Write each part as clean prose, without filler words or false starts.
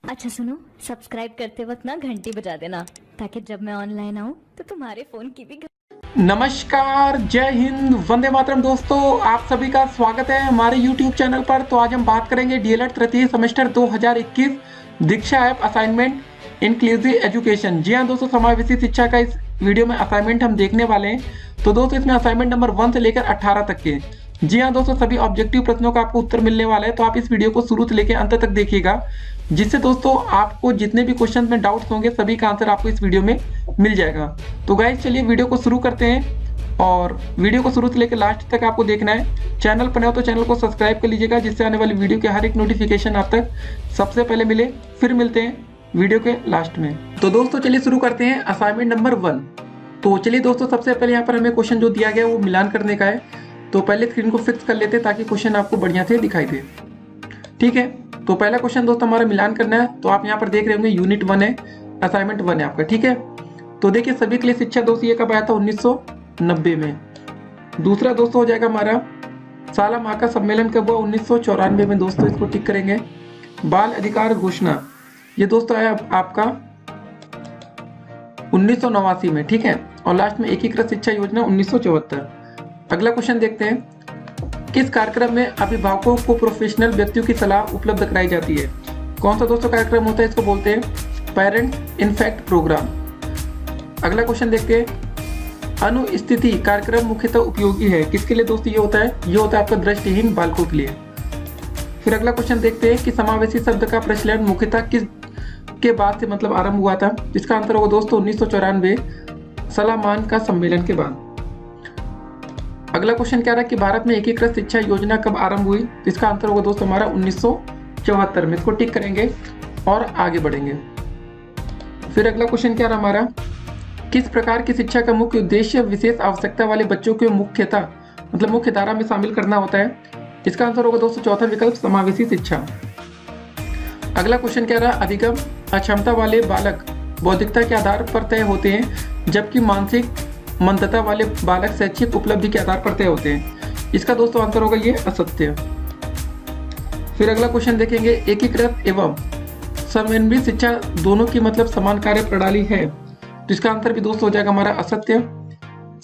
अच्छा सुनो, सब्सक्राइब करते वक्त ना घंटी बजा देना ताकि जब मैं ऑनलाइन आऊँ तो तुम्हारे फोन की भी नमस्कार, जय हिंद, वंदे मातरम। दोस्तों, आप सभी का स्वागत है हमारे YouTube चैनल पर। तो आज हम बात करेंगे डीएलएड तृतीय सेमेस्टर 2021 दीक्षा ऐप असाइनमेंट इंक्लूसिव एजुकेशन। जी हाँ दोस्तों, समावेशी शिक्षा का इस वीडियो में असाइनमेंट हम देखने वाले हैं। तो दोस्तों, इसमें असाइनमेंट नंबर 1 से लेकर 18 तक के। जी हाँ दोस्तों, सभी ऑब्जेक्टिव प्रश्नों का आपको उत्तर मिलने वाला है। तो आप इस वीडियो को शुरू से लेकर अंत तक देखिएगा, जिससे दोस्तों आपको जितने भी क्वेश्चन में डाउट्स होंगे सभी का आंसर आपको इस वीडियो में मिल जाएगा। तो गाइस, चलिए वीडियो को शुरू करते हैं। और वीडियो को शुरू से लेकर लास्ट तक आपको देखना है। चैनल पर नए हो तो चैनल को सब्सक्राइब कर लीजिएगा, जिससे आने वाली वीडियो के हर एक नोटिफिकेशन आप तक सबसे पहले मिले। फिर मिलते हैं वीडियो के लास्ट में। तो दोस्तों, चलिए शुरू करते हैं असाइनमेंट नंबर 1। तो चलिए दोस्तों, सबसे पहले यहाँ पर हमें क्वेश्चन जो दिया गया है वो मिलान करने का है। तो पहले स्क्रीन को फिक्स कर लेते हैं ताकि क्वेश्चन आपको बढ़िया से दिखाई दे। ठीक है, तो पहला क्वेश्चन दोस्तों हमारा मिलान करना है। तो आप यहाँ पर देख रहे होंगे यूनिट 1 है, असाइनमेंट 1 है आपका। ठीक है, तो देखिए सभी के लिए शिक्षा दोस्तों ये कब आया था? 1990 में। दूसरा दोस्तों हो जाएगा हमारा साला माँ का सम्मेलन कब हुआ? 1994 में। दोस्तों इसको टिक करेंगे। बाल अधिकार घोषणा ये दोस्तों आया आपका 1989 में। ठीक है, और लास्ट में एकीकृत शिक्षा योजना 1974। अगला क्वेश्चन देखते हैं, किस कार्यक्रम में अभिभावकों को प्रोफेशनल व्यक्तियों की सलाह उपलब्ध कराई जाती है? कौन सा दोस्तों कार्यक्रम होता है? इसको बोलते हैं पेरेंट इनफैक्ट प्रोग्राम। अगला क्वेश्चन देखते हैं, अनुस्थिति कार्यक्रम मुख्यतः उपयोगी है किसके लिए? दोस्तों ये होता है आपका दृष्टिहीन बालकों के लिए। फिर अगला क्वेश्चन देखते हैं कि समावेशी शब्द का प्रचलन मुख्यतः किस के बाद से मतलब आरंभ हुआ था? इसका आंसर होगा दोस्तों 1994 सलामान का सम्मेलन के बाद। अगला क्वेश्चन क्या रहा कि भारत में एकीकृत शिक्षा योजना कब आरंभ हुई? इसका आंसर होगा दोस्तों हमारा 1974 में। इसको टिक करेंगे और आगे बढ़ेंगे। फिर अगला क्वेश्चन क्या रहा हमारा, किस प्रकार की शिक्षा का मुख्य उद्देश्य विशेष आवश्यकता वाले बच्चों को मुख्य धारा में शामिल करना होता है? इसका आंसर होगा दोस्तों चौथा विकल्प समावेशी शिक्षा। अगला क्वेश्चन क्या रहा, अधिगम अक्षमता वाले बालक बौद्धिकता के आधार पर तय होते हैं, जबकि मानसिक मंदता वाले बालक शैक्षिक उपलब्धि के आधार पर तय होते हैं। इसका दोस्तों आंसर होगा ये असत्य। फिर अगला क्वेश्चन देखेंगे, एकीकृत एवं समन्वित शिक्षा दोनों की मतलब समान कार्य प्रणाली है? तो इसका आंसर भी दोस्तों हो जाएगा हमारा असत्य।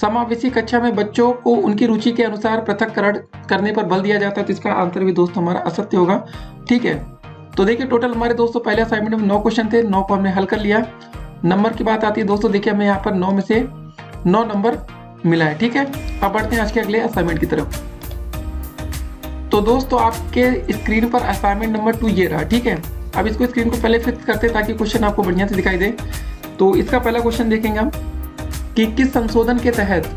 समावेशी कक्षा में बच्चों को उनकी रुचि के अनुसार पृथक्करण करने पर बल दिया जाता है। तो इसका आंसर भी दोस्तों हमारा असत्य होगा। ठीक है, तो देखिए टोटल हमारे दोस्तों पहले असाइनमेंट में 9 क्वेश्चन थे, 9 को हमने हल कर लिया। नंबर की बात आती है दोस्तों, देखिए हमें यहाँ पर 9 में से 9 नंबर मिला है। ठीक है, अब बढ़ते हैं आज के अगले असाइनमेंट की तरफ। तो दोस्तों आपके स्क्रीन पर असाइनमेंट नंबर 2 ये रहा। ठीक है, अब इसको स्क्रीन को पहले फिक्स करते हैं ताकि क्वेश्चन आपको बढ़िया से दिखाई दे। तो इसका पहला क्वेश्चन देखेंगे हम कि किस संशोधन के तहत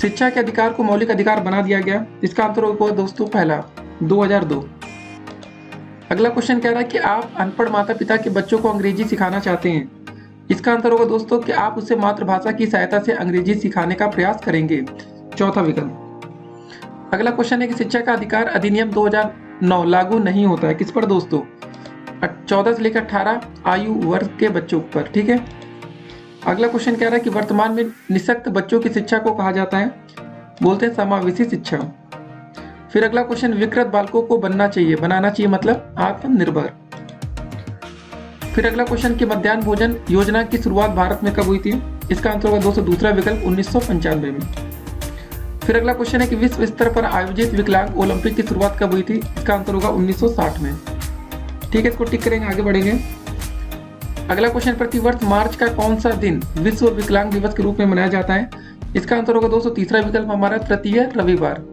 शिक्षा के अधिकार को मौलिक अधिकार बना दिया गया? इसका आंसर होगा दोस्तों पहला 2002। अगला क्वेश्चन कह रहा है कि आप अनपढ़ माता पिता के बच्चों को अंग्रेजी सिखाना चाहते हैं। इसका आंसर होगा दोस्तों कि आप उसे मातृभाषा की सहायता से अंग्रेजी सिखाने का प्रयास करेंगे, चौथा विकल्प। अगला क्वेश्चन है कि शिक्षा का अधिकार अधिनियम 2009 लागू नहीं होता है किस पर दोस्तों? 14 से लेकर 18 आयु वर्ग के बच्चों पर। ठीक है, अगला क्वेश्चन कह रहा है कि वर्तमान में निःशक्त बच्चों की शिक्षा को कहा जाता है? बोलते हैं समावेशी शिक्षा। फिर अगला क्वेश्चन, विकृत बालकों को बनाना चाहिए मतलब आत्मनिर्भर। फिर अगला क्वेश्चन कि मध्याह्न भोजन योजना की शुरुआत भारत में कब हुई थी? इसका आंसर होगा दोस्तों दूसरा विकल्प 1995 में। फिर अगला क्वेश्चन है कि विश्व स्तर पर आयोजित विकलांग ओलंपिक की शुरुआत कब हुई थी? इसका आंसर होगा 1960 में। ठीक है, इसको टिक करेंगे, आगे बढ़ेंगे। अगला क्वेश्चन, प्रतिवर्ष मार्च का कौन सा दिन विश्व विकलांग दिवस के रूप में मनाया जाता है? इसका आंसर होगा दोस्तों तीसरा विकल्प हमारा तृतीय रविवार।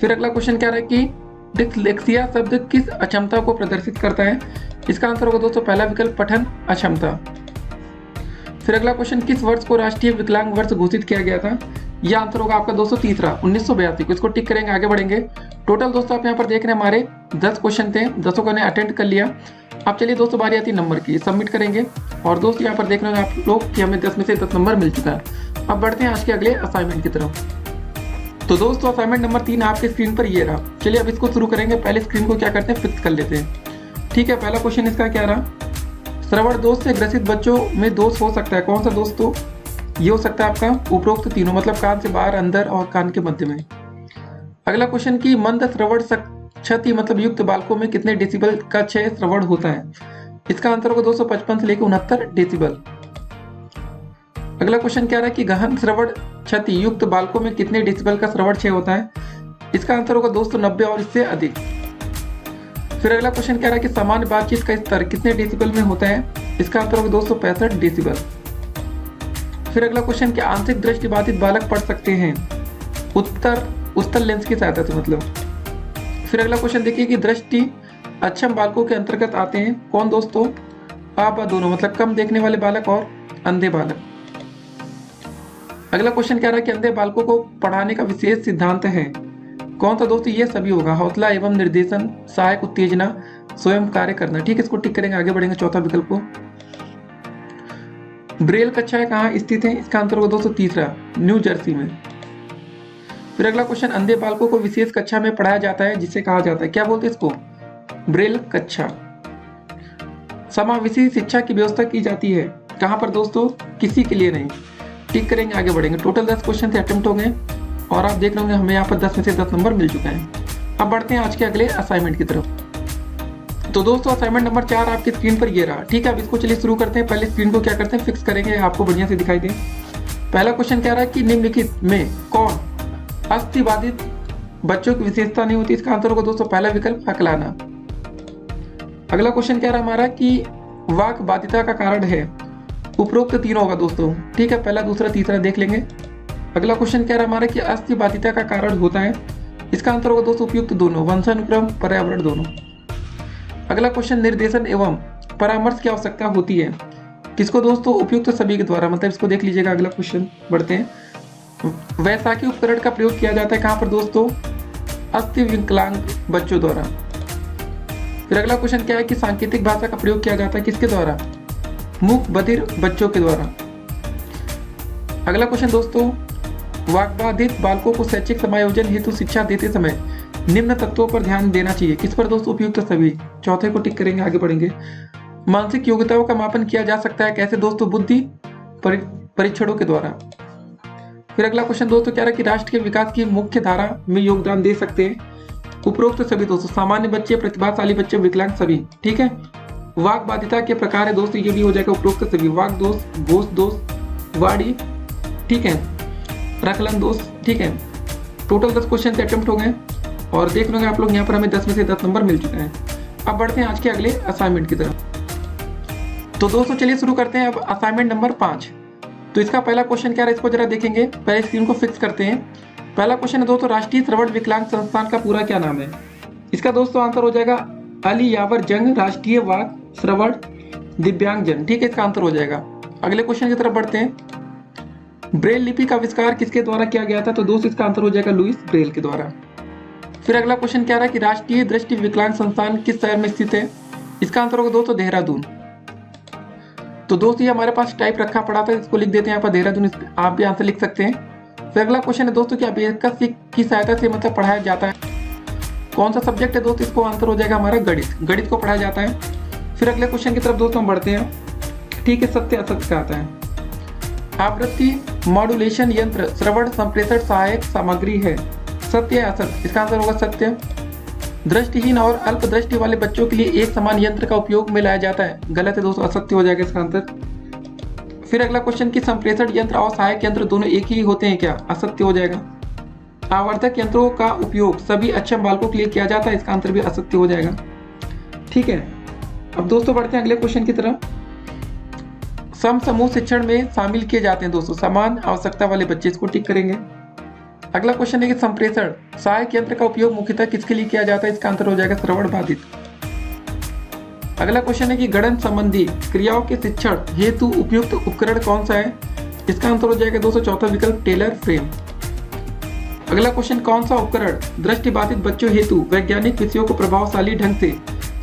फिर अगला क्वेश्चन क्या रहा है कि डिस्लेक्सिया शब्द किस अक्षमता को प्रदर्शित करता है? इसका आंसर होगा दोस्तों पहला विकल्प पठन अक्षमता। फिर अगला क्वेश्चन, किस वर्ष को राष्ट्रीय विकलांग वर्ष घोषित किया गया था? यह आंसर होगा आपका दोस्तों तीसरा 1982 को। इसको टिक करेंगे, आगे बढ़ेंगे। टोटल दोस्तों आप यहाँ पर देख रहे हैं हमारे 10 क्वेश्चन थे, 10 को अटेंड कर लिया। अब चलिए दोस्तों बारी आती है नंबर की, सबमिट करेंगे। और दोस्त यहाँ पर देख रहे हैं आप लोग कि हमें 10 में से 10 नंबर मिल चुका है। अब बढ़ते हैं आज के अगले असाइनमेंट की तरफ। तो दोस्तों असाइनमेंट नंबर 3 आपके स्क्रीन पर ये रहा। चलिए अब इसको शुरू करेंगे। पहले स्क्रीन को क्या करते हैं, फिक्स कर लेते हैं। ठीक है, पहला क्वेश्चन इसका क्या रहा, श्रवण दोष से ग्रसित बच्चों में दोष हो सकता है? कौन सा दोस्तों? ये हो सकता है आपका उपरोक्त तीनों, मतलब कान से बाहर, अंदर और कान के मध्य में। अगला क्वेश्चन की मंद श्रवण क्षति मतलब युक्त बालकों में कितने डेसिबल का क्षय श्रवण होता है? इसका आंसर होगा 255 से लेकर 69 डेसिबल। अगला क्वेश्चन क्या रहा है कि गहन श्रवण क्षति युक्त बालकों में कितने डेसिबल का श्रवण क्षय होता है? इसका आंसर होगा 290 और इससे अधिक। फिर अगला क्वेश्चन क्या रहा है कि सामान्य बातचीत का स्तर कितने डेसिबल में होता है? इसका आंसर होगा 265 डेसिबल। फिर अगला क्वेश्चन क्या आंशिक दृष्टिबाधित बालक पढ़ सकते हैं? उत्तर लेंस की सहायता से मतलब। फिर अगला क्वेश्चन देखिए कि दृष्टि अक्षम बालकों के अंतर्गत आते हैं कौन दोस्तों? आप दोनों मतलब कम देखने वाले बालक और अंधे बालक। अगला क्वेश्चन क्या रहा है कि अंधे बालकों को पढ़ाने का विशेष सिद्धांत है कौन सा दोस्तों? ये सभी होगा हौसला एवं निर्देशन, सहायक उत्तेजना, स्वयं कार्य करना। ठीक है, इसको टिक करेंगे, आगे बढ़ेंगे चौथा विकल्प को। ब्रेल कक्षाएं कहाँ स्थित हैं? इसका आंसर होगा 230 न्यू जर्सी में। फिर अगला क्वेश्चन अंधे बालकों को विशेष कक्षा में पढ़ाया जाता है जिसे कहा जाता है क्या बोलते हैं इसको? ब्रेल कक्षा। समावेशी शिक्षा की व्यवस्था की जाती है कहाँ पर दोस्तों? किसी के लिए नहीं। टिक करेंगे, आगे बढ़ेंगे। टोटल 10 क्वेश्चन से अटेम्प्ट हो गए और आप देख रहे होंगे हमें यहाँ पर 10 में से 10 नंबर मिल चुके हैं। अब बढ़ते हैं आज के अगले असाइनमेंट की तरफ। तो दोस्तों असाइनमेंट नंबर 4 आपकी स्क्रीन पर ये रहा। ठीक है, अब इसको चलिए शुरू करते हैं। पहले स्क्रीन को क्या करते हैं फिक्स करेंगे, आपको बढ़िया से दिखाई दे। पहला क्वेश्चन क्या रहा है कि निम्नलिखित में कौन अस्थिबाधित बच्चों की विशेषता नहीं होती? इसका आंसर होगा दोस्तों पहला विकल्प हकलाना। अगला क्वेश्चन क्या रहा हमारा कि वाक बाधिता का कारण है? उपरोक्त तीनों होगा दोस्तों। ठीक है, पहला दूसरा तीसरा देख लेंगे। अगला क्वेश्चन क्या रहा हमारा कि अस्थि बाधिता का कारण होता है? इसका आंसर होगा दोस्तों उपयुक्त दोनों, वंशानुक्रम पर्यावरण दोनों। अगला क्वेश्चन निर्देशन एवं परामर्श की आवश्यकता होती है किसको दोस्तों? उपयुक्त सभी के द्वारा, मतलब इसको देख लीजिएगा। अगला क्वेश्चन बढ़ते हैं। वैसाखी उपकरण का प्रयोग किया जाता है कहाँ पर दोस्तों? अस्थि विकलांग बच्चों द्वारा। फिर अगला क्वेश्चन क्या है कि सांकेतिक भाषा का प्रयोग किया जाता है किसके द्वारा? मूक बधिर बच्चों के द्वारा। अगला क्वेश्चन दोस्तों वाक्बाधित बालकों को शैक्षिक समायोजन हेतु शिक्षा देते समय निम्न तत्वों पर ध्यान देना चाहिए किस पर दोस्तों? उपयुक्त सभी। चौथे को टिक करेंगे, आगे बढ़ेंगे। मानसिक योग्यताओं का मापन किया जा सकता है कैसे दोस्तों? बुद्धि परीक्षणों के द्वारा। फिर अगला क्वेश्चन दोस्तों क्या रहा कि राष्ट्र के विकास की मुख्य धारा में योगदान दे सकते हैं? उपरोक्त सभी दोस्तों, सामान्य बच्चे, प्रतिभाशाली बच्चे, विकलांग सभी। ठीक है, वाक बाधिता के प्रकार है दोस्तों, ये भी हो जाएगा उपरोक्त सभी। वाक दोष, घोष दोष, वाणी, ठीक है, रखलन दोष। ठीक है, टोटल 10 क्वेश्चन से अटेम्प्ट हो गए और देख लोगे आप लोग यहाँ पर हमें 10 में से 10 नंबर मिल चुके हैं। अब बढ़ते हैं आज के अगले असाइनमेंट की तरफ। तो दोस्तों चलिए शुरू करते हैं अब असाइनमेंट नंबर 5। तो इसका पहला क्वेश्चन क्या है इसको जरा देखेंगे। पहले स्क्रीन को फिक्स करते हैं। पहला क्वेश्चन है दोस्तों राष्ट्रीय श्रवण विकलांग संस्थान का पूरा क्या नाम है? इसका दोस्तों आंसर हो जाएगा अली यावर जंग राष्ट्रीय वाक श्रवण दिव्यांगजन। ठीक है, इसका आंसर हो जाएगा। अगले क्वेश्चन की तरफ बढ़ते हैं। ब्रेल लिपि का आविष्कार किसके द्वारा किया गया था? तो दोस्तों इसका आंसर हो जाएगा लुईस ब्रेल के द्वारा। फिर अगला क्वेश्चन क्या रहा कि राष्ट्रीय दृष्टि विकलांग संस्थान किस शहर में स्थित है? इसका आंसर होगा दोस्तों देहरादून। तो दोस्तों ये हमारे पास टाइप रखा पड़ा था, इसको लिख देते हैं यहाँ पर देहरादून, आप भी आंसर लिख सकते हैं। फिर अगला क्वेश्चन है दोस्तों कि अबेकस की सहायता से मतलब पढ़ाया जाता है कौन सा सब्जेक्ट है दोस्तों? इसको आंसर हो जाएगा हमारा गणित। गणित को पढ़ाया जाता है। फिर अगले क्वेश्चन की तरफ दोस्तों हम बढ़ते हैं। ठीक है, सत्य असत्य का आता है। आवृत्ति मॉड्यूलेशन यंत्र श्रवण संप्रेषण सहायक सामग्री है, सत्य या असत्य? इसका आंसर होगा सत्य। दृष्टिहीन और अल्प दृष्टि वाले बच्चों के लिए एक समान यंत्र का उपयोग में लाया जाता है, गलत है दोस्तों, असत्य हो जाएगा इसका आंसर। फिर अगला क्वेश्चन की संप्रेषण यंत्र और सहायक यंत्र दोनों एक ही होते हैं क्या? असत्य हो जाएगा। आवर्धक यंत्रों का उपयोग सभी अक्षम बालकों के लिए किया जाता है, इसका आंसर भी असत्य हो जाएगा। ठीक है, अब दोस्तों बढ़ते हैं अगले क्वेश्चन की तरफ। सम समूह शिक्षण में शामिल किए जाते हैं दोस्तों समान आवश्यकता वाले बच्चे, इसको टिक करेंगे। अगला क्वेश्चन है कि संप्रेषण सहायक यंत्र का उपयोग मुख्यतः किसके लिए किया जाता है? इसका आंसर हो जाएगा श्रवण बाधित। अगला क्वेश्चन है कि गणन संबंधी क्रियाओं के शिक्षण हेतु उपयुक्त उपकरण कौन सा है? इसका आंसर हो जाएगा दोस्तों चौथा विकल्प टेलर फ्रेम। अगला क्वेश्चन कौन सा उपकरण दृष्टिबाधित बच्चों हेतु वैज्ञानिक विषयों को प्रभावशाली ढंग से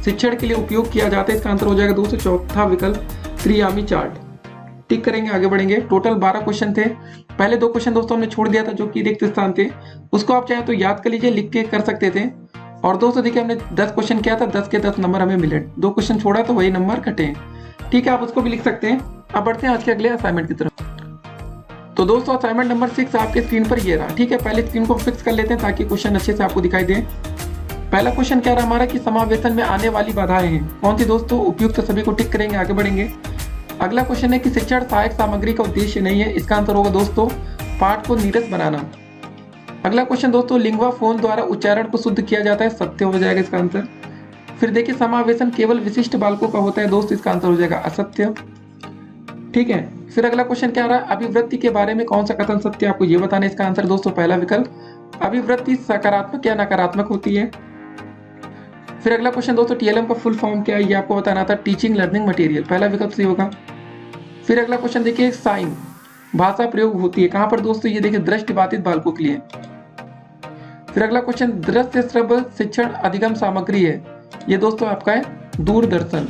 शिक्षण के लिए उपयोग किया जाता है? इसका आंसर हो जाएगा दोस्तों चौथा विकल्प त्रियामी चार्ट। टिक करेंगे, आगे बढ़ेंगे। टोटल 12 क्वेश्चन थे। पहले 2 क्वेश्चन दोस्तों हमने छोड़ दिया था जो कि रिक्त स्थान थे, उसको आप चाहे तो याद कर लीजिए, लिख के कर सकते थे। और दोस्तों देखिए हमने 10 क्वेश्चन किया था, 10 के 10 नंबर हमें मिले। 2 क्वेश्चन छोड़ा तो वही नंबर कटे। ठीक है, आप उसको भी लिख सकते हैं। अब बढ़ते हैं आज के अगले असाइनमेंट की तरफ। तो दोस्तों असाइनमेंट नंबर 6 आपके स्क्रीन पर ये रहा। ठीक है, पहले स्क्रीन को फिक्स कर लेते हैं ताकि क्वेश्चन अच्छे से आपको दिखाई दे। पहला क्वेश्चन क्या रहा हमारा कि समावेशन में आने वाली बाधाएं हैं कौन सी दोस्तों, उपयुक्त सभी को टिक करेंगे, आगे बढ़ेंगे। अगला क्वेश्चन है कि शिक्षण सहायक सामग्री का उद्देश्य नहीं है, इसका आंसर होगा दोस्तों पाठ को नीरस बनाना। अगला क्वेश्चन दोस्तों, लिंगवा फोन द्वारा उच्चारण को शुद्ध किया जाता है, सत्य हो जाएगा इसका आंसर। फिर देखिए समावेशन केवल विशिष्ट बालकों का होता है दोस्त, इसका आंसर हो जाएगा असत्य। ठीक है, फिर अगला क्वेश्चन क्या रहा, अभिवृत्ति के बारे में कौन सा कथन सत्य, आपको ये बताना है, इसका आंसर दोस्तों पहला विकल्प अभिवृत्ति सकारात्मक या नकारात्मक होती है। फिर अगला क्वेश्चन दोस्तों, टीएलएम का फुल फॉर्म क्या है, ये आपको बताना था, टीचिंग लर्निंग मटेरियल, पहला विकल्प सही होगा। फिर अगला क्वेश्चन देखिए, साइन भाषा प्रयोग होती है कहां पर दोस्तों, ये देखिए दृष्टिबाधित बालकों के लिए। फिर अगला क्वेश्चन, दृश्य श्रव्य शिक्षण अधिगम सामग्री है, ये दोस्तों आपका है दूरदर्शन।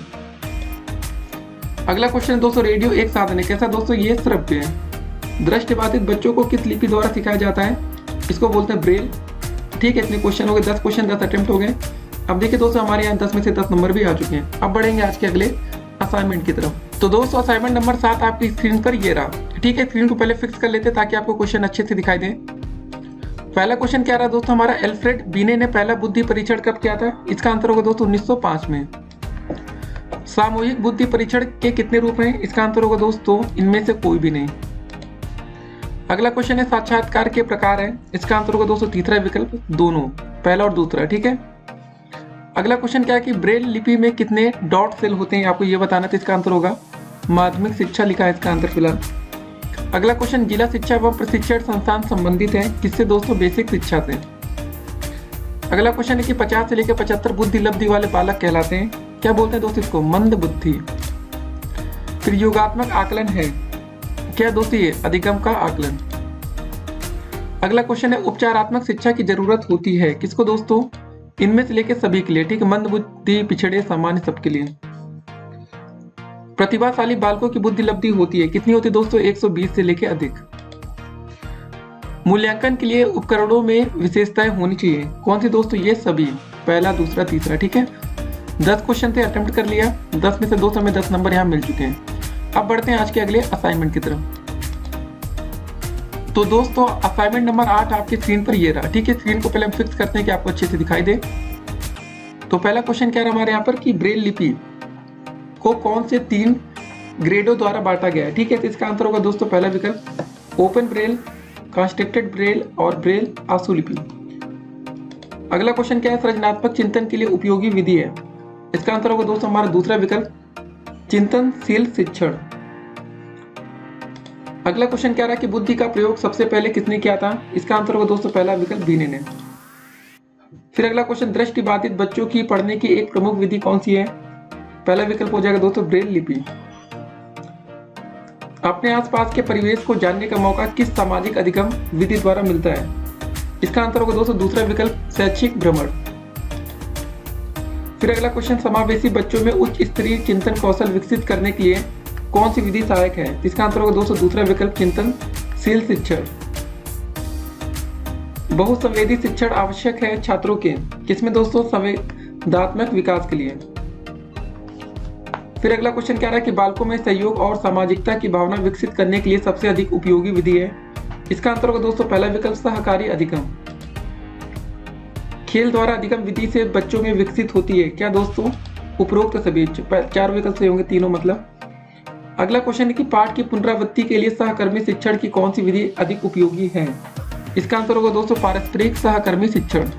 अगला क्वेश्चन दोस्तों, रेडियो एक साधन है, कैसा दोस्तों, ये श्रव्य है। दृष्टिबाधित बच्चों को किस लिपि द्वारा सिखाया जाता है, इसको बोलते हैं ब्रेल। ठीक है, इतने क्वेश्चन हो गए, 10 क्वेश्चन 10 अटेम्प्ट हो गए। अब देखिए दोस्तों हमारे यहाँ 10 में से 10 नंबर भी आ चुके हैं। अब बढ़ेंगे आज के अगले असाइनमेंट की तरफ। तो दोस्तों असाइनमेंट नंबर 7 आपकी स्क्रीन पर ये रहा। ठीक है, स्क्रीन को पहले फिक्स कर लेते ताकि आपको क्वेश्चन अच्छे से दिखाई दे। पहला क्वेश्चन क्या रहा दोस्तों हमारा, एल्फ्रेड बीने ने पहला बुद्धि परीक्षण कब किया था, इसका आंसर होगा दोस्तों 1905 में। सामूहिक बुद्धि परीक्षण के कितने रूप हैं, इसका आंसर होगा दोस्तों इनमें से कोई भी नहीं। अगला क्वेश्चन है साक्षात्कार के प्रकार है, इसका आंसर होगा दोस्तों तीसरा विकल्प दोनों, पहला और दूसरा। ठीक है, अगला क्वेश्चन क्या है कि ब्रेल लिपि में कितने डॉट सेल होते हैं, आपको ये बताना था, इसका आंसर होगा माध्यमिक शिक्षा लिखा है इसका आंसर फिलहाल। अगला क्वेश्चन, जिला शिक्षा एवं प्रशिक्षण संस्थान संबंधित है किससे दोस्तों, बेसिक शिक्षा से। अगला क्वेश्चन है कि 50 से लेकर 75 बुद्धि लब्धि वाले बालक कहलाते हैं, क्या बोलते हैं दोस्तों इसको, मंद बुद्धि। फिर योगात्मक आकलन है, क्या दोस्तों ये अधिगम का आकलन। अगला क्वेश्चन है उपचारात्मक शिक्षा की जरूरत होती है किसको दोस्तों, इनमें से लेकर सभी के लिए। ठीक है, मंद बुद्धि, पिछड़े, सामान्य, सबके लिए। प्रतिभाशाली बालकों की बुद्धि लब्धि होती है कितनी होती है दोस्तों, 120 से लेकर अधिक। मूल्यांकन के लिए उपकरणों में विशेषताएं होनी चाहिए कौन सी दोस्तों, ये सभी, पहला दूसरा तीसरा। ठीक है, 10 क्वेश्चन थे, अटेम्प्ट कर लिया, 10 में से दोस्तों हमें 10 नंबर यहाँ मिल चुके हैं। अब बढ़ते हैं आज के अगले असाइनमेंट की तरफ। तो दोस्तों असाइनमेंट नंबर 8 आपकी स्क्रीन पर ये रहा। ठीक है, स्क्रीन को पहले हम फिक्स करते हैं कि आपको अच्छे से दिखाई दे। तो पहला क्वेश्चन क्या रहा हमारे यहाँ पर कि ब्रेल लिपि को कौन से 3 ग्रेडों द्वारा बांटा गया है। ठीक है, तो इसका आंसर होगा दोस्तों पहला विकल्प ओपन ब्रेल, कंस्ट्रक्टेड ब्रेल और ब्रेल आशुलिपि। अगला क्वेश्चन क्या है, सृजनात्मक चिंतन के लिए उपयोगी विधि है, इसका आंसर होगा दोस्तों हमारा दूसरा विकल्प चिंतनशील शिक्षण। अगला क्वेश्चन क्या रहा कि बुद्धि का प्रयोग सबसे पहले किसने किया था, इसका आंसर होगा दोस्तों पहला विकल्प बीने ने। फिर अगला क्वेश्चन, दृष्टिबाधित बच्चों की पढ़ने की एक प्रमुख विधि कौन सी है, पहला विकल्प हो जाएगा दोस्तों ब्रेल लिपि। अपने आसपास के परिवेश को जानने का मौका किस सामाजिक अधिगम विधि द्वारा मिलता है, इसका आंसर होगा दोस्तों दूसरा विकल्प शैक्षिक भ्रमण। फिर अगला क्वेश्चन, समावेशी बच्चों में उच्च स्तरीय चिंतन कौशल विकसित करने के लिए कौन सी विधि सहायक है, इसका आंसर होगा दोस्तों दूसरा विकल्प चिंतनशील शिक्षण। बहुसंवेदी शिक्षण आवश्यक है छात्रों के किसमें दोस्तों, संवेदनात्मक विकास के लिए। फिर अगला क्वेश्चन क्या रहा है कि बालकों में सहयोग और सामाजिकता की भावना विकसित करने के लिए सबसे अधिक उपयोगी विधि है, इसका आंसर होगा दोस्तों पहला विकल्प सहकारी अधिगम। खेल द्वारा अधिगम विधि से बच्चों में विकसित होती है क्या दोस्तों, उपरोक्त सभी, 4 विकल्प सही होंगे तीनों मतलब। अगला क्वेश्चन है कि पाठ की पुनरावृत्ति के लिए सहकर्मी शिक्षण की कौन सी विधि अधिक उपयोगी है, इसका आंसर होगा दोस्तों पारस्परिक सहकर्मी शिक्षण।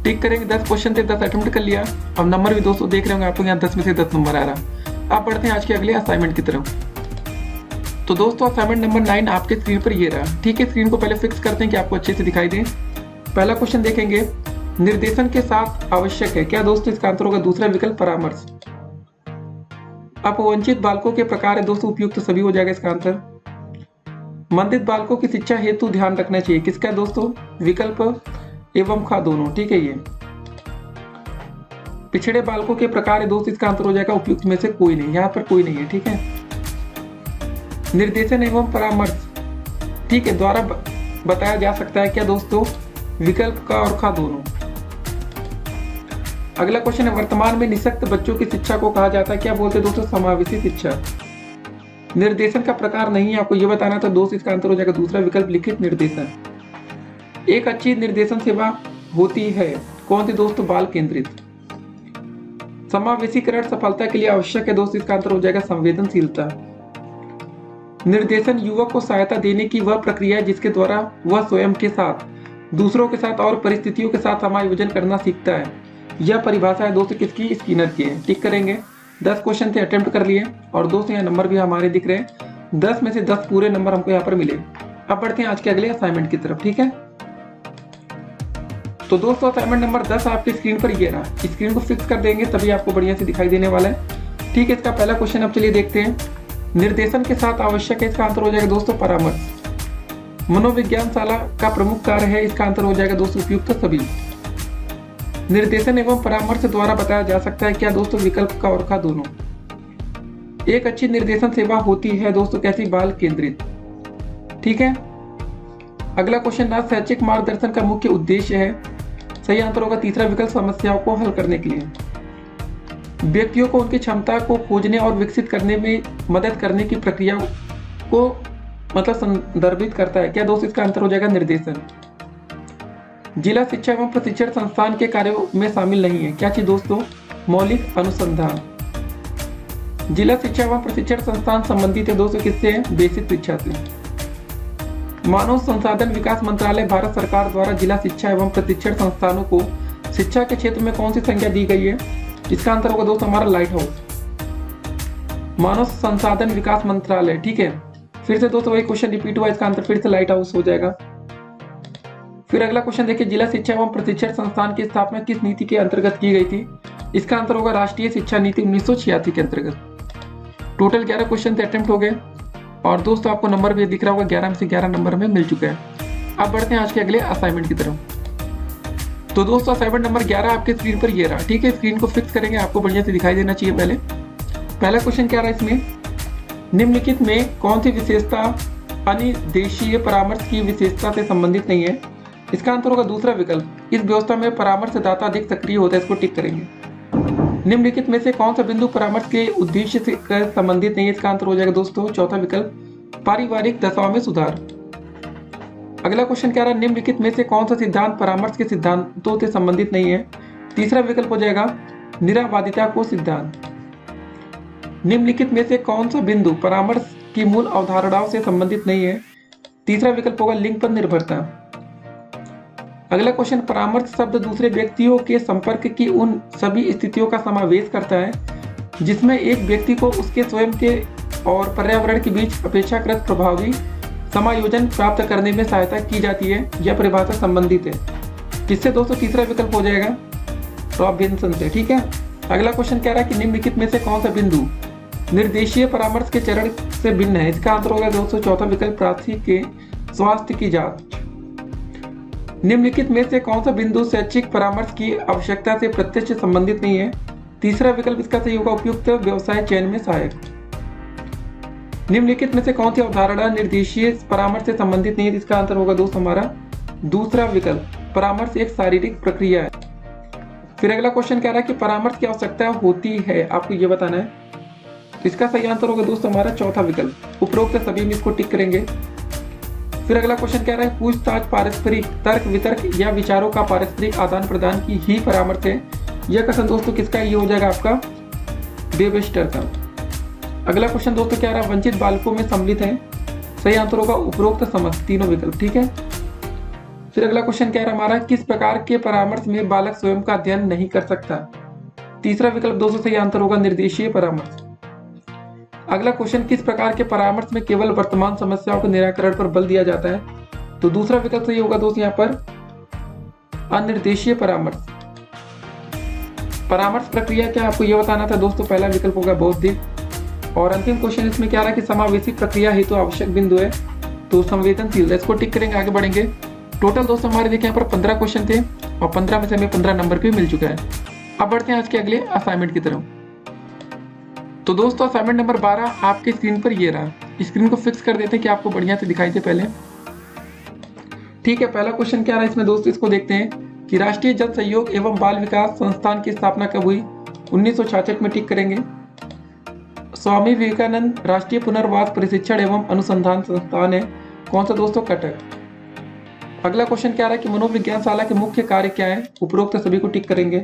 टिक करेंगे, 10 क्वेश्चन थे, 10 अटेम्प्ट कर लिया। अब नंबर भी दोस्तों देख रहे होंगे आपको यहाँ 10 में से 10 नंबर आ रहा। अब बढ़ते हैं आज के अगले असाइनमेंट की तरफ। तो दोस्तों असाइनमेंट नंबर 9 आपके स्क्रीन पर ये रहा। ठीक है, स्क्रीन को पहले फिक्स करते हैं कि आपको अच्छे से दिखाई दे। पहला क्वेश्चन देखेंगे, निर्देशन के साथ आवश्यक है क्या दोस्तों, इसका आंसर होगा दूसरा विकल्प परामर्श। अपवंचित बालकों के प्रकार है दोस्तों, उपयुक्त सभी हो जाएगा इसका आंसर। मंदित बालकों की शिक्षा हेतु ध्यान रखना चाहिए किसका दोस्तों, विकल्प एवं खा दोनों। ठीक है, ये पिछड़े बालकों के प्रकार है दोस्त, इसका आंसर हो जाएगा उपयुक्त में से कोई नहीं, यहाँ पर कोई नहीं है। ठीक है, निर्देशन एवं परामर्श ठीक है द्वारा बताया जा सकता है क्या दोस्तों, विकल्प का और खा दोनों। अगला क्वेश्चन है, वर्तमान में निःशक्त बच्चों की शिक्षा को कहा जाता है क्या बोलते हैं दोस्तों, समावेशी शिक्षा। निर्देशन का प्रकार नहीं है, आपको यह बताना था दोस्त, इसका आंसर हो जाएगा दूसरा विकल्प लिखित निर्देशन। एक अच्छी निर्देशन सेवा होती है कौन सी दोस्तों बाल केंद्रित। समावेशीकरण सफलता के लिए आवश्यक है दोस्तों, इसका आंसर हो जाएगा संवेदनशीलता। निर्देशन युवक को सहायता देने की वह प्रक्रिया है जिसके द्वारा वह स्वयं के साथ, दूसरों के साथ और परिस्थितियों के साथ समायोजन करना सीखता है। यह परिभाषा है दोस्तों किसकी, स्किनर की है। टिक करेंगे। 10 क्वेश्चन थे, अटेम्प्ट कर लिए और दोस्तों यहाँ नंबर भी हमारे दिख रहे हैं। 10 में से 10 पूरे नंबर हमको यहाँ पर मिले। अब बढ़ते हैं आज के अगले असाइनमेंट की तरफ। ठीक है, तो दोस्तों असाइनमेंट नंबर 10 आपकी स्क्रीन पर ये रहा। स्क्रीन को फिक्स कर देंगे तभी आपको बढ़िया से दिखाई देने वाला है। ठीक है, इसका पहला क्वेश्चन अब चलिए देखते हैं। निर्देशन के साथ आवश्यक है, इसका आंसर हो जाएगा दोस्तों परामर्श। मनोविज्ञानशाला का प्रमुख कार्य है, इसका आंसर हो जाएगा दोस्तों उपयुक्त सभी। निर्देशन एवं परामर्श द्वारा बताया जा सकता है क्या दोस्तों, विकल्प का और का दोनों। एक अच्छी निर्देशन सेवा होती है दोस्तों कैसी, बाल केंद्रित। ठीक है, अगला क्वेश्चन ना शैक्षिक मार्गदर्शन का मुख्य उद्देश्य है, सही आंसर होगा तीसरा विकल्प, समस्याओं को हल करने के लिए। व्यक्तियों को उनकी क्षमता को खोजने और विकसित करने में मदद करने की प्रक्रिया को मतलब संदर्भित करता है क्या दोस्तों, इसका आंसर हो जाएगा निर्देशन। जिला शिक्षा एवं प्रशिक्षण संस्थान के कार्यों में शामिल नहीं है, क्या चीज दोस्तों, मौलिक अनुसंधान। जिला शिक्षा एवं प्रशिक्षण संस्थान संबंधित है दोस्तों किससे, बेसिक शिक्षा से। मानव संसाधन विकास मंत्रालय भारत सरकार द्वारा जिला शिक्षा एवं प्रशिक्षण संस्थानों को शिक्षा के क्षेत्र में कौन सी संज्ञा दी गई है, इसका आंसर होगा दोस्तों हमारा लाइट हाउस। मानव संसाधन विकास मंत्रालय। ठीक है, फिर से दोस्तों वही क्वेश्चन रिपीट हुआ, इसका आंसर फिर से लाइट हाउस हो जाएगा। फिर अगला क्वेश्चन देखिए, जिला शिक्षा एवं प्रशिक्षण संस्थान की स्थापना किस नीति के अंतर्गत की गई थी, इसका आंसर होगा राष्ट्रीय शिक्षा नीति 1986 के अंतर्गत। टोटल 11 क्वेश्चन अटेम्प्ट हो गए और दोस्तों आपको नंबर भी दिख रहा होगा, 11 में से 11 नंबर में मिल चुका है। अब बढ़ते हैं आज के अगले असाइनमेंट की तरफ। तो दोस्तों असाइनमेंट नंबर 11 आपके स्क्रीन पर ये रहा। ठीक है, स्क्रीन को फिक्स करेंगे, आपको बढ़िया से दिखाई देना चाहिए। पहला क्वेश्चन क्या रहा इसमें, निम्नलिखित में कौन सी विशेषता अनिर्देशीय परामर्श की विशेषता से संबंधित नहीं है, इसका आंसर होगा दूसरा विकल्प, इस व्यवस्था में परामर्शदाता अधिक सक्रिय होता है, इसको टिक करेंगे। निम्नलिखित में से कौन सा बिंदु परामर्श के उद्देश्य से संबंधित नहीं है, इसका आंसर हो जाएगा दोस्तों चौथा विकल्प, पारिवारिक दशाओं में सुधार। अगला क्वेश्चन क्या रहा, निम्नलिखित में से कौन सा सिद्धांत परामर्श के सिद्धांतों से संबंधित नहीं है, तीसरा विकल्प हो जाएगा निराबादिता को सिद्धांत। निम्नलिखित में से कौन सा बिंदु परामर्श की मूल अवधारणाओं से संबंधित नहीं है, तीसरा विकल्प होगा लिंग पर निर्भरता। अगला क्वेश्चन, परामर्श शब्द दूसरे व्यक्तियों के संपर्क की उन सभी स्थितियों का समावेश करता है जिसमें एक व्यक्ति को उसके स्वयं के और पर्यावरण के बीच अपेक्षाकृत प्रभावी समायोजन प्राप्त करने में सहायता की जाती है। यह परिभाषा संबंधित है किससे दोस्तों, तीसरा विकल्प हो जाएगा रॉबिन्सन से। ठीक है, अगला क्वेश्चन कह रहा है कि निम्नलिखित में से कौन सा बिंदु निर्देशीय परामर्श के चरण से भिन्न है, इसका आंसर होगा दोस्तों चौथा विकल्प, प्रार्थी के स्वास्थ्य की जांच। निम्नलिखित में से कौन सा बिंदु शैक्षिक परामर्श की आवश्यकता से प्रत्यक्ष संबंधित नहीं है, तीसरा विकल्प इसका सही होगा उपयुक्त व्यवसाय चयन में सहायक। निम्नलिखित में से कौन सी अवधारणा निर्देशीय परामर्श से संबंधित नहीं है, इसका आंसर होगा दोस्त हमारा दूसरा विकल्प, परामर्श एक शारीरिक प्रक्रिया है। फिर अगला क्वेश्चन कह रहा है कि परामर्श की आवश्यकता होती है, आपको ये बताना है, तो इसका सही आंसर होगा दोस्त हमारा चौथा विकल्प, उपरोक्त सभी में इसको टिक करेंगे। फिर अगला क्वेश्चन कह रहा है पूछताछ पारस्परिक तर्क वितर्क या विचारों का पारस्परिक आदान प्रदान की ही परामर्श है, यह कथन दोस्तों किसका, ये हो जाएगा आपका वेबस्टर का। अगला क्वेश्चन दोस्तों क्या रहा, वंचित बालकों में सम्मिलित है, सही आंसर होगा उपरोक्त समस्त तीनों विकल्प। ठीक है, फिर अगला क्वेश्चन क्या रहा हमारा, किस प्रकार के परामर्श में बालक स्वयं का अध्ययन नहीं कर सकता, तीसरा विकल्प दोस्तों सही आंसर होगा निर्देशीय परामर्श। अगला क्वेश्चन, किस प्रकार के परामर्श में केवल वर्तमान समस्याओं के निराकरण पर बल दिया जाता है, तो दूसरा विकल्प सही होगा दोस्त यहाँ पर अनिर्देशीय परामर्श। परामर्श प्रक्रिया क्या आपको यह बताना था दोस्तों, पहला विकल्प होगा बौद्धिक। और अंतिम क्वेश्चन इसमें क्या रहा कि समावेशी प्रक्रिया हेतु तो आवश्यक बिंदु है, तो संवेदनशील, इसको टिक करेंगे, आगे बढ़ेंगे। टोटल दोस्तों हमारे देखिए यहाँ पर 15 क्वेश्चन थे और 15 में से हमें 15 नंबर भी मिल चुका है। अब बढ़ते हैं आज के अगले असाइनमेंट की तरफ। तो दोस्तों असाइनमेंट नंबर 12 आपके स्क्रीन पर ये रहा, स्क्रीन को फिक्स कर देते हैं कि आपको बढ़िया से दिखाई दे पहले। ठीक है, पहला क्वेश्चन क्या रहा है इसमें दोस्तों, इसको देखते हैं कि राष्ट्रीय जल सहयोग एवं बाल विकास संस्थान की स्थापना कब हुई, 1966 में, टिक करेंगे। स्वामी विवेकानंद राष्ट्रीय पुनर्वास प्रशिक्षण एवं अनुसंधान संस्थान है, कौन सा दोस्तों, कटक। अगला क्वेश्चन क्या रहा है कि मनोविज्ञान शाला के मुख्य कार्य क्या है? उपरोक्त सभी को टिक करेंगे।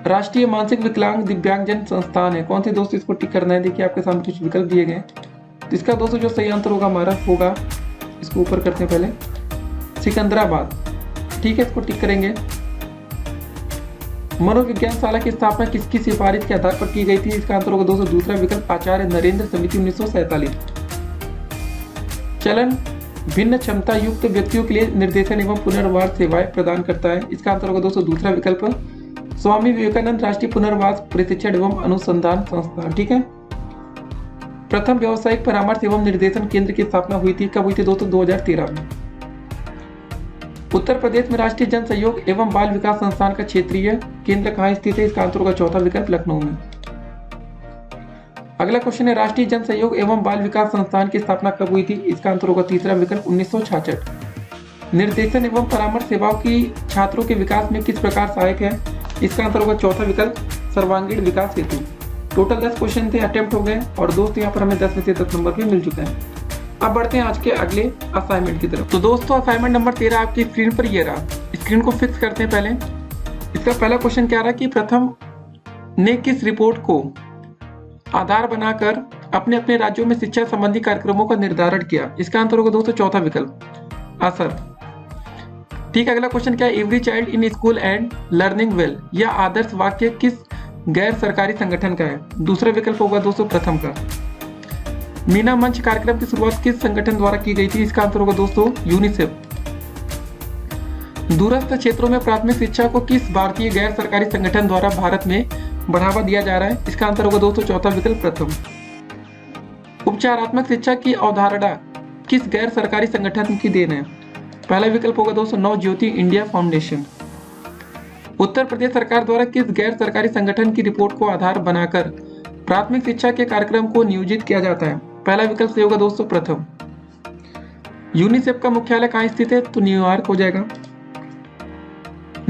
राष्ट्रीय मानसिक विकलांग दिव्यांगजन संस्थान है, कौन सी दोस्तों इसको टिक करना है? देखिए आपके सामने कुछ विकल्प दिए गए, तो इसका दोस्तों जो सही आंसर होगा हमारा होगा, इसको ऊपर करते हैं पहले, सिकंदराबाद। ठीक है, इसको टिक करेंगे। मनोविज्ञान शाला की स्थापना किसकी सिफारिश के आधार पर की गई थी? इसका आंसर होगा दोस्तों दूसरा विकल्प, आचार्य नरेंद्र समिति 1947। चलन भिन्न क्षमता युक्त व्यक्तियों के लिए निर्देशन एवं पुनर्वास सेवाएं प्रदान करता है, इसका आंसर होगा दोस्तों दूसरा विकल्प, स्वामी विवेकानंद राष्ट्रीय पुनर्वास प्रशिक्षण एवं अनुसंधान संस्थान। ठीक है। प्रथम व्यावसायिक परामर्श एवं निर्देशन केंद्र की स्थापना हुई थी, कब हुई थी दोस्तों? 2013 में। उत्तर प्रदेश में राष्ट्रीय जन सहयोग एवं बाल विकास संस्थान का क्षेत्रीय केंद्र कहाँ स्थित है? इसका आंसर होगा चौथा विकल्प, लखनऊ में। अगला क्वेश्चन है राष्ट्रीय जन सहयोग एवं बाल विकास संस्थान की स्थापना कब हुई थी? इसका आंसर होगा तीसरा विकल्प, 1966। निर्देशन एवं परामर्श सेवाओं की छात्रों के विकास में किस प्रकार सहायक है? इसका आंसर होगा चौथा विकल्प, सर्वांगीण विकास हेतु। टोटल 10 क्वेश्चन थे, अटेम्प्ट हो गए, और दोस्तों यहाँ पर हमें 10 में से 10 नंबर भी मिल चुके हैं। अब बढ़ते हैं आज के अगले असाइनमेंट की तरफ। तो दोस्तों असाइनमेंट नंबर 13 आपकी स्क्रीन पर ये रहा, स्क्रीन को फिक्स करते हैं पहले। इसका पहला क्वेश्चन क्या रहा कि प्रथम ने किस रिपोर्ट को आधार बनाकर अपने अपने राज्यों में शिक्षा संबंधी कार्यक्रमों का निर्धारण किया? इसका आंसर होगा दोस्तों चौथा विकल्प, असर। ठीक है, अगला क्वेश्चन क्या है? Every child in school and learning well, यह आदर्श वाक्य किस गैर सरकारी संगठन का है? दूसरा विकल्प होगा दोस्तों प्रथम का। मीना मंच कार्यक्रम की शुरुआत किस संगठन द्वारा की गई थी? इसका आंसर होगा दोस्तों यूनिसेफ। दूरस्थ क्षेत्रों में प्राथमिक शिक्षा को किस भारतीय गैर सरकारी संगठन द्वारा भारत में बढ़ावा दिया जा रहा है? इसका आंसर होगा दोस्तों चौथा विकल्प, प्रथम। उपचारात्मक शिक्षा की अवधारणा किस गैर सरकारी संगठन की देन है? पहला विकल्प होगा दोस्तों नव ज्योति इंडिया फाउंडेशन। उत्तर प्रदेश सरकार द्वारा किस गैर सरकारी संगठन की रिपोर्ट को आधार बनाकर प्राथमिक शिक्षा के कार्यक्रम को नियोजित किया जाता है? पहला विकल्प सही होगा दोस्तों प्रथम। यूनिसेफ का मुख्यालय कहाँ स्थित है? तो न्यूयॉर्क हो जाएगा।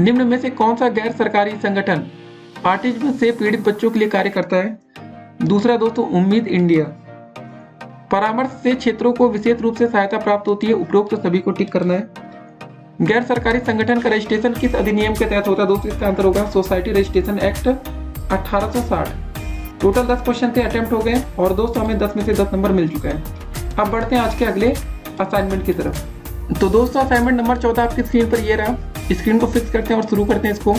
निम्न में से कौन सा गैर सरकारी संगठन ऑटिज्म से पीड़ित बच्चों के लिए कार्य करता है? दूसरा दोस्तों उम्मीद इंडिया। परामर्श से क्षेत्रों को विशेष रूप से सहायता प्राप्त होती है, उपरोक्त सभी को टिक करना है। गैर सरकारी संगठन का रजिस्ट्रेशन किस अधिनियम के तहत होता है दोस्तों? इसका आंसर होगा society registration act 1860। Total 10 question थे, अटेम्प्ट हो गए, और दोस्तों हमें 10 में से 10 नंबर मिल चुका है। अब बढ़ते हैं आज के अगले असाइनमेंट की तरफ। तो दोस्तों असाइनमेंट नंबर 14 आपकी स्क्रीन पर ये रहा, स्क्रीन को फिक्स करते हैं और शुरू करते हैं इसको।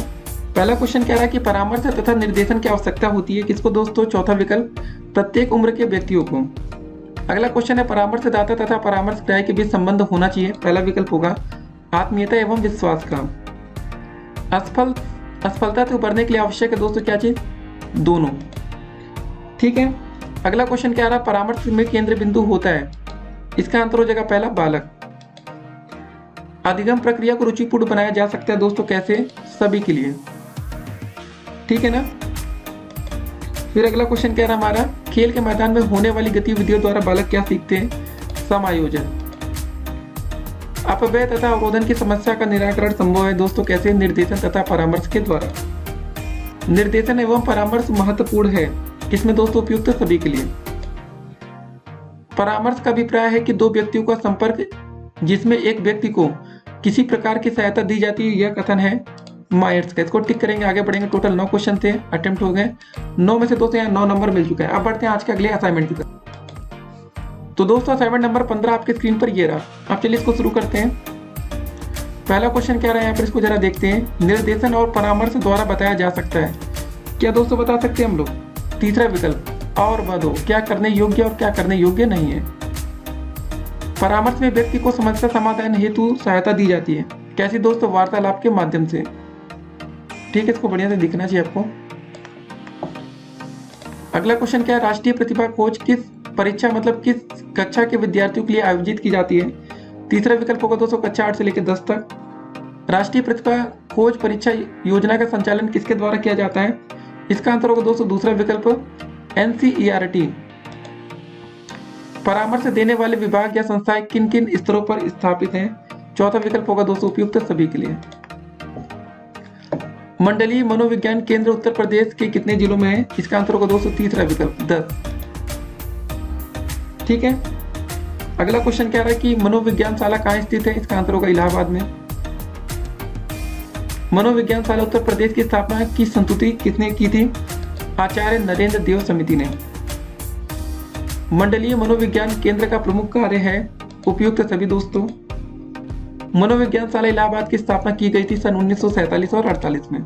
पहला क्वेश्चन कह रहा है कि परामर्श तथा निर्देशन की आवश्यकता होती है किसको दोस्तों? चौथा विकल्प, प्रत्येक उम्र के व्यक्तियों को। अगला क्वेश्चन है परामर्शदाता तथा परामर्शदायी के बीच संबंध होना चाहिए, पहला विकल्प होगा आत्मीयता एवं विश्वास का। असफलता से उबरने के लिए आवश्यक है दोस्तों क्या चीज? दोनों। ठीक है, अगला क्वेश्चन क्या रहा? परामर्श में केंद्र बिंदु होता है, इसका आंसर हो जाएगा पहला बालक। अधिगम प्रक्रिया को रुचिपूर्ण बनाया जा सकता है दोस्तों कैसे? सभी के लिए। ठीक है ना। फिर अगला क्वेश्चन क्या रहा हमारा? खेल के मैदान में होने वाली गतिविधियों द्वारा बालक क्या सीखते हैं? समायोजन। अपव्यय तथा अवरोधन की समस्या का निराकरण संभव है दोस्तों कैसे? निर्देशन तथा परामर्श के द्वारा। निर्देशन एवं परामर्श महत्वपूर्ण है किसमें दोस्तों? उपयुक्त सभी के लिए। परामर्श का अभिप्राय है कि दो व्यक्तियों का संपर्क जिसमें एक व्यक्ति को किसी प्रकार की सहायता दी जाती है, यह कथन है मायर्स का। इसको टिक करेंगे, आगे बढ़ेंगे। टोटल 9 क्वेश्चन थे, अटेम्प्ट हो गए, 9 में से दोस्तों यहाँ 9 नंबर मिल चुका है। अब बढ़ते हैं आज के अगले असाइनमेंट की तरफ। तो दोस्तों असाइनमेंट नंबर 15 आपके स्क्रीन पर ये रहा। अब चलिए इसको शुरू करते हैं। पहला क्वेश्चन क्या रहा है यहाँ पर, इसको जरा देखते हैं। निर्देशन और परामर्श द्वारा बताया जा सकता है, क्या दोस्तों बता सकते हैं हम लोग? तीसरा विकल्प और बदो, क्या करने योग्य और क्या करने योग्य नहीं है। परामर्श में व्यक्ति को समस्या समाधान हेतु सहायता दी जाती है, कैसी दोस्तों? वार्तालाप के माध्यम से। ठीक है, इसको बढ़िया से दिखना चाहिए आपको। अगला क्वेश्चन क्या है? राष्ट्रीय प्रतिभा खोज किस परीक्षा मतलब किस कक्षा के विद्यार्थियों के लिए आयोजित की जाती है? तीसरा विकल्प होगा दोस्तों कक्षा 8 से लेकर 10 तक। राष्ट्रीय प्रतिभा खोज परीक्षा योजना का संचालन किसके द्वारा किया जाता है? इसका आंसर होगा दोस्तों दूसरा विकल्प NCERT। परामर्श देने वाले विभाग या संस्थाएं किन किन स्तरों पर स्थापित हैं? चौथा विकल्प होगा दोस्तों उपयुक्त सभी के लिए। मंडलीय मनोविज्ञान केंद्र उत्तर प्रदेश के कितने जिलों में है? इसका आंसर होगा दोस्तों तीसरा विकल्प 10। ठीक है, अगला क्वेश्चन कह रहा है कि मनोविज्ञानशाला कहाँ स्थित है? इसका आंसर होगा इलाहाबाद में। मनोविज्ञानशाला उत्तर प्रदेश की स्थापना की संस्तुति किसने की थी? आचार्य नरेंद्र देव समिति ने। मंडलीय मनोविज्ञान केंद्र का प्रमुख कार्य है उपयुक्त सभी दोस्तों। मनोविज्ञानशाला इलाहाबाद की स्थापना की गई थी सन 1947 और 48 में।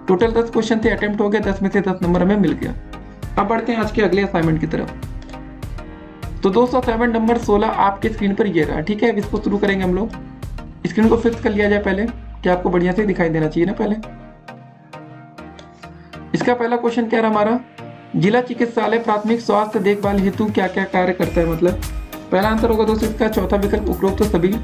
टोटल 10 क्वेश्चन थे, अटेम्प्ट हो गए, 10 में से 10 नंबर हमें मिल गया। अब बढ़ते हैं आज के अगले असाइनमेंट की तरफ। तो दोस्तों असाइनमेंट नंबर 16 आपके स्क्रीन पर ये रहा, ठीक है। अब इसको शुरू करेंगे हम लोग। स्क्रीन को फिक्स कर लिया जाए पहले, कि आपको बढ़िया से दिखाई देना चाहिए ना पहले। इसका पहला क्वेश्चन क्या रहा हमारा? जिला चिकित्सालय प्राथमिक स्वास्थ्य देखभाल हेतु क्या क्या कार्य करता है? मतलब पहला आंसर होगा दोस्तों इसका, चौथा विकल्प उपरोक्त सभी।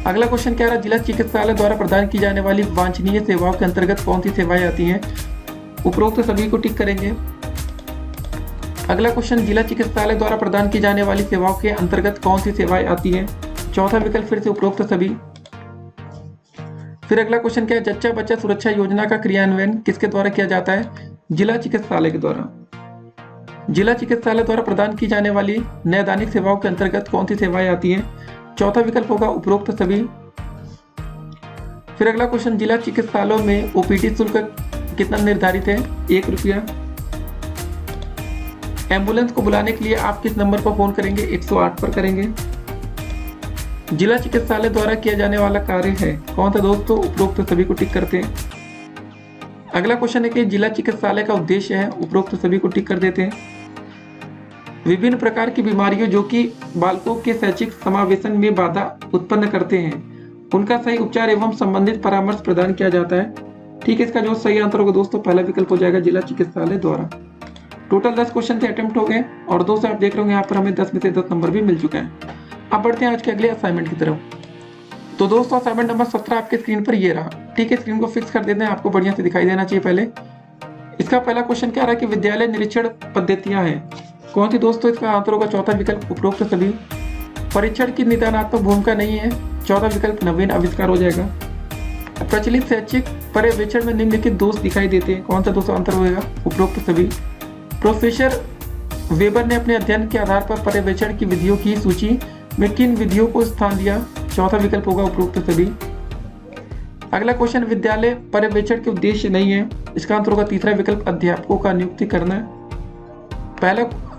अगला क्वेश्चन क्या रहा? जिला चिकित्सालय द्वारा प्रदान की जाने वाली वांछनीय सेवाओं के अंतर्गत कौन सी सेवाएं आती हैं? उपरोक्त सभी को टिक करेंगे। अगला क्वेश्चन, जिला चिकित्सालय द्वारा प्रदान की जाने वाली सेवाओं के अंतर्गत कौन सी सेवाएं आती हैं? चौथा विकल्प फिर से उपरोक्त सभी। फिर अगला क्वेश्चन क्या है? जच्चा बच्चा सुरक्षा योजना का क्रियान्वयन किसके द्वारा किया जाता है? जिला चिकित्सालय के द्वारा। जिला चिकित्सालय द्वारा प्रदान की जाने वाली नैदानिक सेवाओं के अंतर्गत कौन सी सेवाएं आती हैं? चौथा विकल्प होगा उपरोक्त सभी। फिर अगला क्वेश्चन, जिला चिकित्सालयों में ओपीडी शुल्क कितना निर्धारित है? 1 रुपया। एम्बुलेंस को बुलाने के लिए आप किस नंबर पर फोन करेंगे? 108 पर करेंगे। जिला चिकित्सालय द्वारा किया जाने वाला कार्य है कौन सा दोस्तों? उपरोक्त सभी को टिक करते हैं। अगला क्वेश्चन है कि जिला चिकित्सालय का उद्देश्य है, उपरोक्त सभी को टिक कर देते हैं। विभिन्न प्रकार की बीमारियों जो कि बालकों के शैक्षिक समावेशन में बाधा उत्पन्न करते हैं, उनका सही उपचार एवं संबंधित परामर्श प्रदान किया जाता है। ठीक है, इसका जो सही आंसर होगा दोस्तों पहला विकल्प हो जाएगा, जिला चिकित्सालय द्वारा। टोटल 10 क्वेश्चन थे, अटेम्प्ट हो गए, और दोस्तों आप देख रहे होंगे यहाँ पर हमें 10 में से 10 नंबर भी मिल चुके हैं। अब बढ़ते हैं आज के अगले असाइनमेंट की तरफ। तो दोस्तों असाइनमेंट नंबर 17 आपके स्क्रीन पर ये रहा, ठीक है। स्क्रीन को फिक्स कर देते हैं, आपको बढ़िया से दिखाई देना चाहिए पहले। इसका पहला क्वेश्चन क्या रहा कि विद्यालय निरीक्षण पद्धतियां हैं कौन सी दोस्तों? इसका आंसर होगा चौथा विकल्प उपरोक्त सभी। परीक्षण की निदानात्मक भूमिका नहीं है, चौथा विकल्प नवीन आविष्कार हो जाएगा। प्रचलित शैक्षिक पर्यवेक्षण में निम्नलिखित दोष दिखाई देते हैं, कौन सा दोस्तों आंसर होगा? उपरोक्त सभी। प्रोफेसर वेबर ने अपने अध्ययन के आधार पर पर्यवेक्षण की विधियों की सूची में किन विधियों को स्थान दिया? चौथा विकल्प होगा उपरोक्त सभी। अगला क्वेश्चन, विद्यालय पर्यवेक्षण के उद्देश्य नहीं है, इसका आंसर होगा तीसरा विकल्प अध्यापकों का नियुक्ति करना।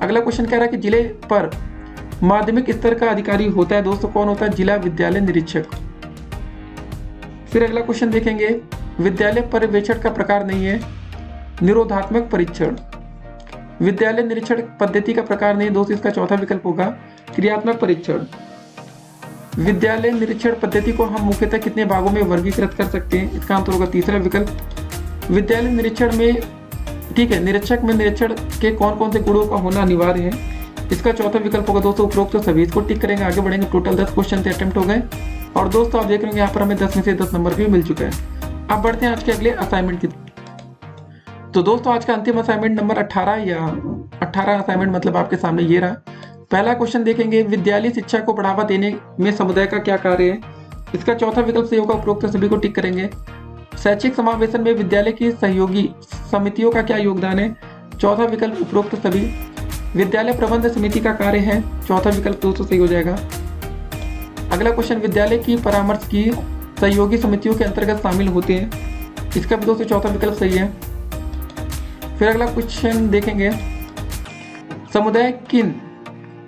अगला क्वेश्चन कह रहा है कि जिले पर माध्यमिक स्तर का अधिकारी होता है दोस्तों, कौन होता है? जिला विद्यालय निरीक्षक। फिर अगला क्वेश्चन देखेंगे, विद्यालय पर्यवेक्षण का प्रकार नहीं है, निरोधात्मक परीक्षण। विद्यालय निरीक्षण पद्धति का प्रकार नहीं दोस्तों, इसका चौथा विकल्प होगा क्रियात्मक परीक्षण। विद्यालय निरीक्षण पद्धति को हम मुख्यतः कितने भागों में वर्गीकृत कर सकते हैं? इसका आंसर होगा तीसरा विकल्प। विद्यालय निरीक्षण में, ठीक है, निरीक्षक में निरीक्षण के कौन कौन से गुणों का होना अनिवार्य है? इसका चौथा विकल्प होगा दोस्तों उपरोक्त सभी। इसको टिक करेंगे, आगे बढ़ेंगे। टोटल 10 क्वेश्चन थे, अटेम्प्ट हो गए, और दोस्तों आप देख रहे हैं यहाँ पर हमें 10 में से 10 नंबर भी मिल चुके हैं। अब बढ़ते हैं आज के अगले असाइनमेंट की। तो दोस्तों आज का अंतिम असाइनमेंट नंबर 18 असाइनमेंट मतलब आपके सामने ये रहा। पहला क्वेश्चन देखेंगे, विद्यालय शिक्षा को बढ़ावा देने में समुदाय का क्या कार्य है? इसका चौथा विकल्प सही होगा, उपरोक्त सभी को टिक करेंगे। शैक्षिक समावेशन में विद्यालय की सहयोगी समितियों का क्या योगदान है? चौथा विकल्प उपरोक्त सभी। विद्यालय प्रबंध समिति का कार्य है, चौथा विकल्प दोस्तों सही हो जाएगा। अगला क्वेश्चन, विद्यालय की परामर्श की सहयोगी समितियों के अंतर्गत शामिल होते हैं, इसका भी दोस्तों चौथा विकल्प सही है। फिर अगला क्वेश्चन देखेंगे, समुदाय किन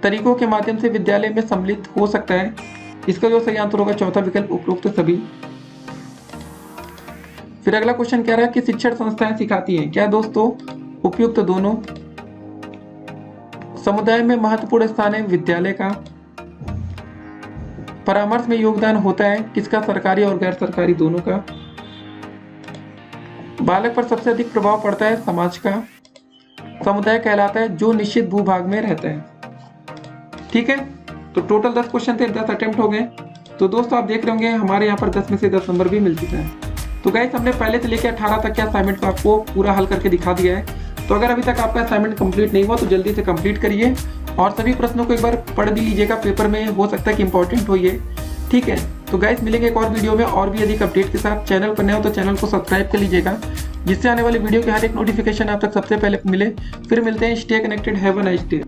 तरीकों के माध्यम से विद्यालय में सम्मिलित हो सकता है? इसका जो सही आंसर होगा चौथा विकल्प उपरोक्त सभी। फिर अगला क्वेश्चन कह रहा है कि शिक्षण संस्थाएं सिखाती हैं क्या दोस्तों? उपयुक्त दोनों। समुदाय में महत्वपूर्ण स्थान है विद्यालय का। परामर्श में योगदान होता है किसका? सरकारी और गैर सरकारी दोनों का। बालक पर सबसे अधिक प्रभाव पड़ता है समाज का। समुदाय कहलाता है जो निश्चित भूभाग में रहता है। ठीक है, तो टोटल 10 क्वेश्चन थे, 10 अटेम्प्ट हो गए। तो दोस्तों आप देख रहे होंगे हमारे यहाँ पर 10 में से 10 नंबर भी मिल चुका है। तो गाइस हमने पहले से लेकर 18 तक के असाइनमेंट को आपको पूरा हल करके दिखा दिया है। तो अगर अभी तक आपका असाइनमेंट कंप्लीट नहीं हुआ तो जल्दी से कंप्लीट करिए और सभी प्रश्नों को एक बार पढ़ भी लीजिएगा, पेपर में हो सकता है कि इंपॉर्टेंट हो ये। ठीक है, तो गाइस मिलेंगे एक और वीडियो में और भी अधिक अपडेट के साथ। चैनल पर नए हो तो चैनल को सब्सक्राइब कर लीजिएगा, जिससे आने वाली वीडियो के हर एक नोटिफिकेशन आप तक सबसे पहले मिले। फिर मिलते हैं, stay connected, have a nice day.